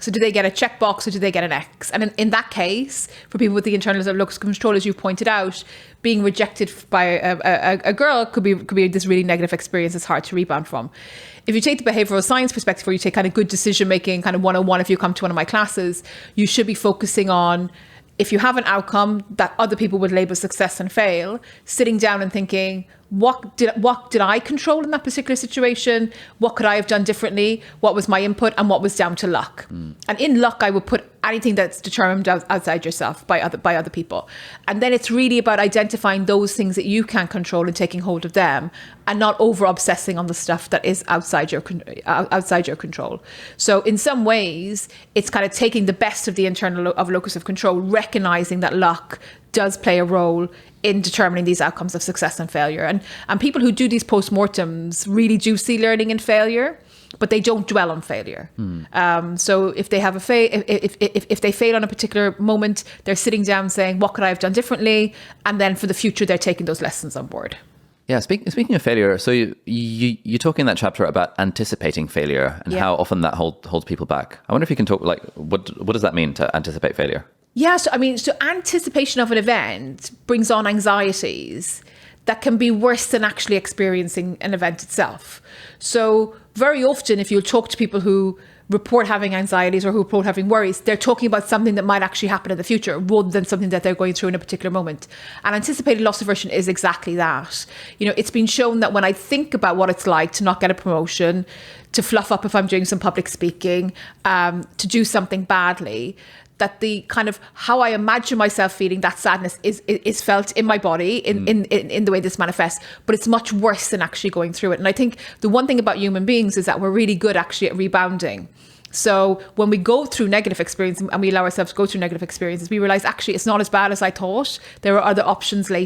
So do they get a checkbox or do they get an X? And in that case, for people with the internal locus of control, as you pointed out, being rejected by a girl could be this really negative experience that's hard to rebound from. If you take the behavioral science perspective, or you take kind of good decision making, kind of 101, if you come to one of my classes, you should be focusing on, if you have an outcome that other people would label success and fail, sitting down and thinking, what did I control in that particular situation? What could I have done differently? What was my input and what was down to luck? And in luck, I would put anything that's determined outside yourself by other people. And then it's really about identifying those things that you can control and taking hold of them, and not over obsessing on the stuff that is outside your control. So in some ways, it's kind of taking the best of the internal of locus of control, recognizing that luck does play a role in determining these outcomes of success and failure. And people who do these postmortems really do see learning in failure, but they don't dwell on failure. So if they have if they fail on a particular moment, they're sitting down saying, what could I have done differently? And then for the future, they're taking those lessons on board. Yeah, speaking of failure, so you talk in that chapter about anticipating failure and how often that holds people back. I wonder if you can talk, like, what does that mean to anticipate failure? Yeah, so anticipation of an event brings on anxieties that can be worse than actually experiencing an event itself. So very often, if you'll talk to people who report having anxieties or who report having worries, they're talking about something that might actually happen in the future rather than something that they're going through in a particular moment. And anticipated loss aversion is exactly that. You know, it's been shown that when I think about what it's like to not get a promotion, to fluff up if I'm doing some public speaking, to do something badly, that the kind of how I imagine myself feeling that sadness is felt in my body in the way this manifests, but it's much worse than actually going through it. And I think the one thing about human beings is that we're really good actually at rebounding. So when we go through negative experience and we allow ourselves to go through negative experiences, we realize actually it's not as bad as I thought. There are other options later.